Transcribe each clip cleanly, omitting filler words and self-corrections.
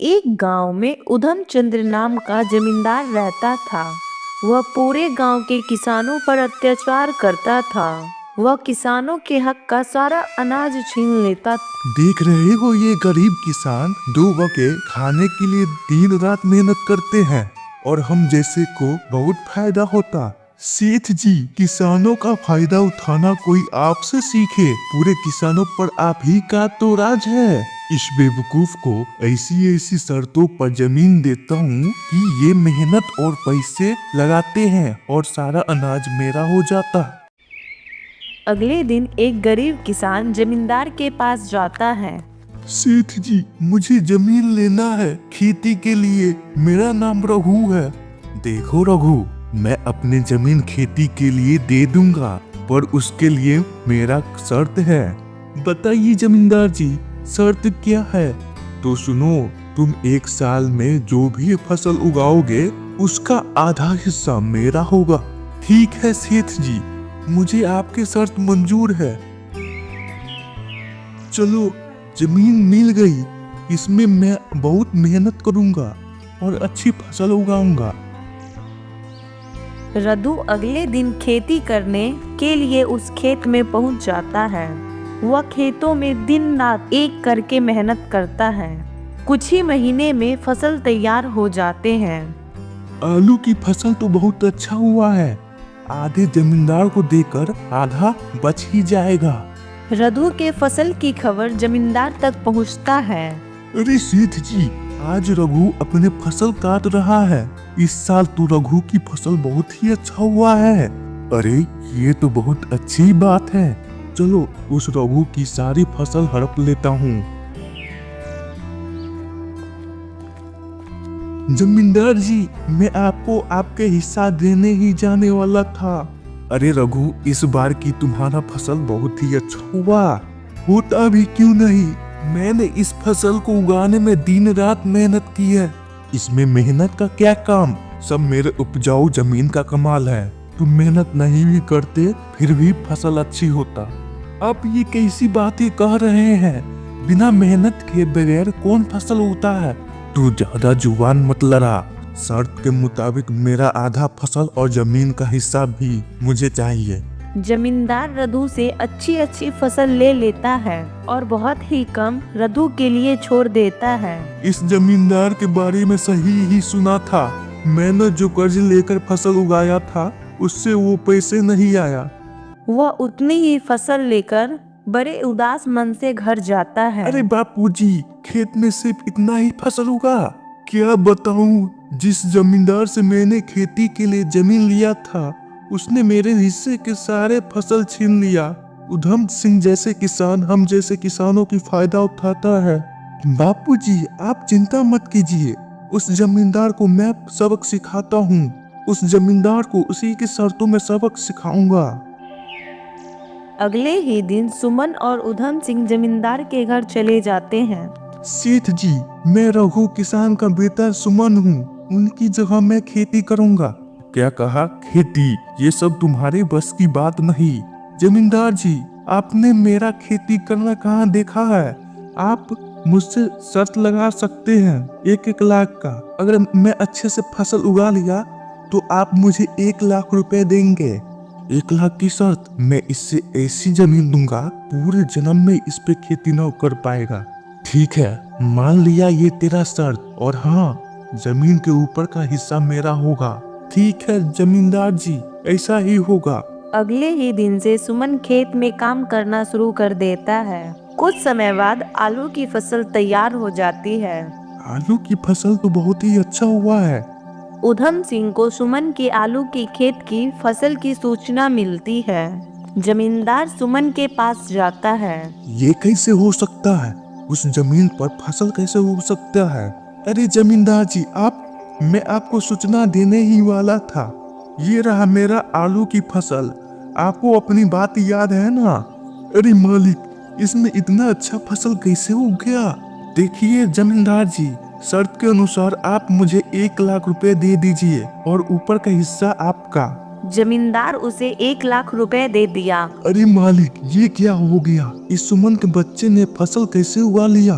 एक गांव में उधम चंद्र नाम का जमींदार रहता था। वह पूरे गांव के किसानों पर अत्याचार करता था। वह किसानों के हक का सारा अनाज छीन लेता। देख रहे हो, ये गरीब किसान 2 वक्त खाने के लिए दिन रात मेहनत करते हैं और हम जैसे को बहुत फायदा होता। सेठ जी, किसानों का फायदा उठाना कोई आपसे सीखे। पूरे किसानों पर आप ही का तो राज है। इस बेवकूफ को ऐसी ऐसी शर्तों पर जमीन देता हूँ कि ये मेहनत और पैसे लगाते हैं और सारा अनाज मेरा हो जाता। अगले दिन एक गरीब किसान जमींदार के पास जाता है। सेठ जी, मुझे जमीन लेना है खेती के लिए। मेरा नाम रघु है। देखो रघु, मैं अपनी जमीन खेती के लिए दे दूंगा, पर उसके लिए मेरा शर्त है। बताइए जमींदार जी, शर्त क्या है? तो सुनो, तुम 1 साल में जो भी फसल उगाओगे उसका आधा हिस्सा मेरा होगा। ठीक है सेठ जी, मुझे आपकी शर्त मंजूर है। चलो, जमीन मिल गई। इसमें मैं बहुत मेहनत करूंगा और अच्छी फसल उगाऊंगा। रघु अगले दिन खेती करने के लिए उस खेत में पहुंच जाता है। वह खेतों में दिन रात एक करके मेहनत करता है। कुछ ही महीने में फसल तैयार हो जाते हैं। आलू की फसल तो बहुत अच्छा हुआ है। आधे जमींदार को देकर आधा बच ही जाएगा। रघु के फसल की खबर जमींदार तक पहुंचता है। अरे सेठ जी, आज रघु अपने फसल काट रहा है। इस साल तो रघु की फसल बहुत ही अच्छा हुआ है। अरे, ये तो बहुत अच्छी बात है। चलो, उस रघु की सारी फसल हड़प लेता हूँ। जमींदार जी, मैं आपको आपके हिस्सा देने ही जाने वाला था। अरे रघु, इस बार की तुम्हारा फसल बहुत ही अच्छा हुआ। होता भी क्यों नहीं, मैंने इस फसल को उगाने में दिन रात मेहनत की है। इसमें मेहनत का क्या काम, सब मेरे उपजाऊ जमीन का कमाल है। तुम मेहनत नहीं भी करते फिर भी फसल अच्छी होता। आप ये कैसी बातें कह रहे हैं? बिना मेहनत के बगैर कौन फसल उगता है? तू ज्यादा जुबान मत लड़ा। शर्त के मुताबिक मेरा आधा फसल और जमीन का हिस्सा भी मुझे चाहिए। जमींदार रघु से अच्छी अच्छी फसल ले लेता है और बहुत ही कम रघु के लिए छोड़ देता है। इस जमींदार के बारे में सही ही सुना था। मैंने जो कर्ज लेकर फसल उगाया था उससे वो पैसे नहीं आया। वह उतनी ही फसल लेकर बड़े उदास मन से घर जाता है। अरे बापूजी, खेत में सिर्फ इतना ही फसल उगा? क्या बताऊं, जिस जमींदार से मैंने खेती के लिए जमीन लिया था उसने मेरे हिस्से के सारे फसल छीन लिया। उधम सिंह जैसे किसान हम जैसे किसानों की फायदा उठाता है। बापूजी, आप चिंता मत कीजिए। उस जमींदार को मैं सबक सिखाता हूँ। उस जमींदार को उसी की शर्तों में सबक सिखाऊंगा। अगले ही दिन सुमन और उधम सिंह जमींदार के घर चले जाते हैं। सेठ जी, मैं रघु किसान का बेटा सुमन हूँ। उनकी जगह मैं खेती करूँगा। क्या कहा? खेती? ये सब तुम्हारे बस की बात नहीं। जमींदार जी, आपने मेरा खेती करना कहाँ देखा है? आप मुझसे शर्त लगा सकते हैं 1-1 लाख का। अगर मैं अच्छे से फसल उगा लिया तो आप मुझे 1 लाख रुपए देंगे। 1 लाख की शर्त? मैं इससे ऐसी जमीन दूंगा पूरे जन्म में इस पे खेती न कर पाएगा। ठीक है, मान लिया ये तेरा शर्त। और हाँ, जमीन के ऊपर का हिस्सा मेरा होगा। ठीक है जमींदार जी, ऐसा ही होगा। अगले ही दिन से सुमन खेत में काम करना शुरू कर देता है। कुछ समय बाद आलू की फसल तैयार हो जाती है। आलू की फसल तो बहुत ही अच्छा हुआ है। उधम सिंह को सुमन के आलू की खेत की फसल की सूचना मिलती है। जमींदार सुमन के पास जाता है। ये कैसे हो सकता है? उस जमीन पर फसल कैसे हो सकता है? अरे जमींदार जी, मैं आपको सूचना देने ही वाला था। ये रहा मेरा आलू की फसल। आपको अपनी बात याद है ना? अरे मालिक, इसमें इतना अच्छा फसल कैसे उग गया? देखिए जमींदार जी, शर्त के अनुसार आप मुझे 1 लाख रुपए दे दीजिए और ऊपर का हिस्सा आपका। जमींदार उसे 1 लाख रुपए दे दिया। अरे मालिक, ये क्या हो गया? इस सुमन के बच्चे ने फसल कैसे उगा लिया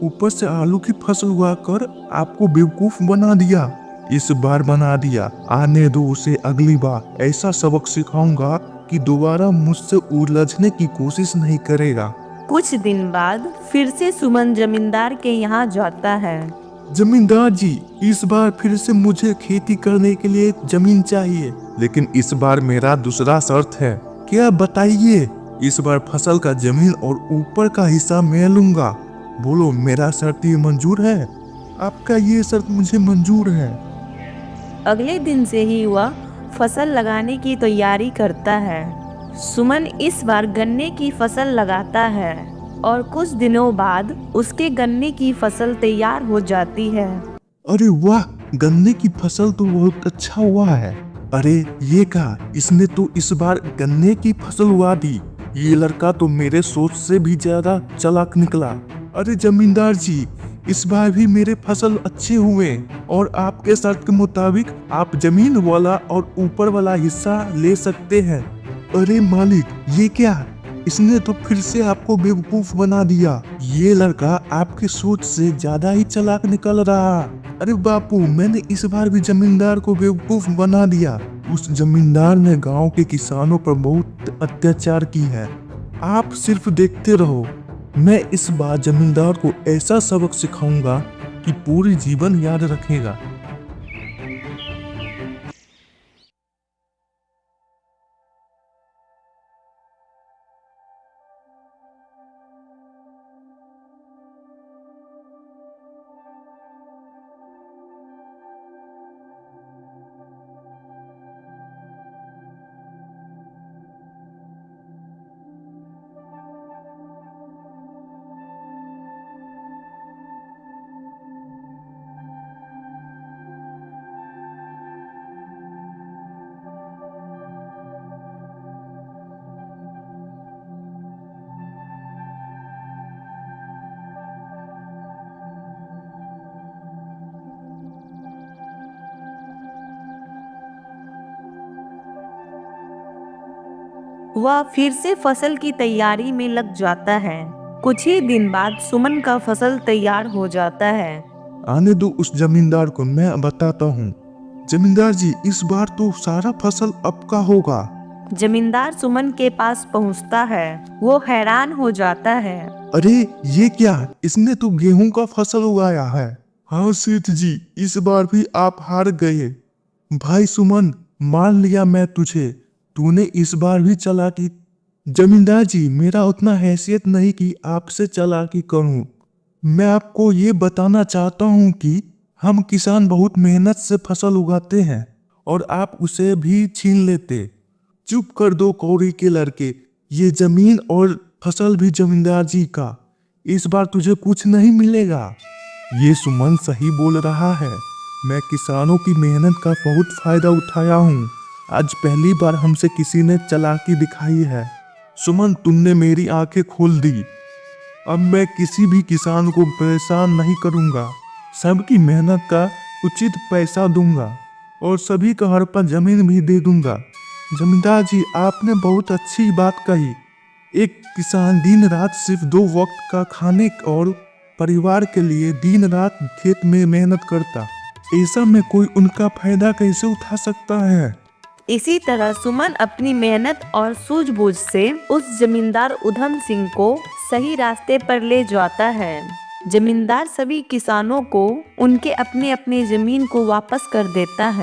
ऊपर से आलू की फसल उगाकर आपको बेवकूफ बना दिया। इस बार बना दिया, आने दो उसे। अगली बार ऐसा सबक सिखाऊंगा कि दोबारा मुझसे उलझने की कोशिश नहीं करेगा। कुछ दिन बाद फिर से सुमन जमींदार के यहाँ जाता है। जमींदार जी, इस बार फिर से मुझे खेती करने के लिए जमीन चाहिए, लेकिन इस बार मेरा दूसरा शर्त है। क्या बताइए? इस बार फसल का जमीन और ऊपर का हिस्सा मैं लूंगा। बोलो, मेरा शर्त ये मंजूर है? आपका ये शर्त मुझे मंजूर है। अगले दिन से ही वह फसल लगाने की तैयारी करता है। सुमन इस बार गन्ने की फसल लगाता है और कुछ दिनों बाद उसके गन्ने की फसल तैयार हो जाती है। अरे वाह, गन्ने की फसल तो बहुत अच्छा हुआ है। अरे ये क्या, इसने तो इस बार गन्ने की फसल उगा दी। ये लड़का तो मेरे सोच से भी ज्यादा चालाक निकला। अरे जमींदार जी, इस बार भी मेरे फसल अच्छे हुए और आपके शर्त के मुताबिक आप जमीन वाला और ऊपर वाला हिस्सा ले सकते हैं। अरे मालिक, ये क्या, इसने तो फिर से आपको बेवकूफ बना दिया। ये लड़का आपकी सोच से ज्यादा ही चालाक निकल रहा। अरे बापू, मैंने इस बार भी जमींदार को बेवकूफ बना दिया। उस जमींदार ने गांव के किसानों पर बहुत अत्याचार की है। आप सिर्फ देखते रहो। मैं इस बार जमींदार को ऐसा सबक सिखाऊंगा कि पूरी जीवन याद रखेगा। वह फिर से फसल की तैयारी में लग जाता है। कुछ ही दिन बाद सुमन का फसल तैयार हो जाता है। आने दो उस जमींदार को, मैं बताता हूँ। जमींदार जी, इस बार तो सारा फसल आपका होगा। जमींदार सुमन के पास पहुंचता है। वो हैरान हो जाता है। अरे ये क्या, इसने तो गेहूं का फसल उगाया है। हाँ सेठ जी, इस बार भी आप हार गए। भाई सुमन, मान लिया मैं तुझे, तूने इस बार भी चालाकी। जमींदार जी, मेरा उतना हैसियत नहीं कि आपसे चालाकी करूं। मैं आपको ये बताना चाहता हूं कि हम किसान बहुत मेहनत से फसल उगाते हैं और आप उसे भी छीन लेते। चुप कर दो कौड़ी के लड़के, ये जमीन और फसल भी जमींदार जी का। इस बार तुझे कुछ नहीं मिलेगा। ये सुमन सही बोल रहा है। मैं किसानों की मेहनत का बहुत फायदा उठाया हूँ। आज पहली बार हमसे किसी ने चालाकी दिखाई है। सुमन, तुमने मेरी आंखें खोल दी। अब मैं किसी भी किसान को परेशान नहीं करूँगा। सबकी मेहनत का उचित पैसा दूंगा और सभी का हर पर जमीन भी दे दूंगा। जमींदार जी, आपने बहुत अच्छी बात कही। एक किसान दिन रात सिर्फ 2 वक्त का खाने और परिवार के लिए दिन रात खेत में मेहनत करता, ऐसा में कोई उनका फायदा कैसे उठा सकता है? इसी तरह सुमन अपनी मेहनत और सूझबूझ से उस जमींदार उधम सिंह को सही रास्ते पर ले जाता है। जमींदार सभी किसानों को उनके अपने अपने जमीन को वापस कर देता है।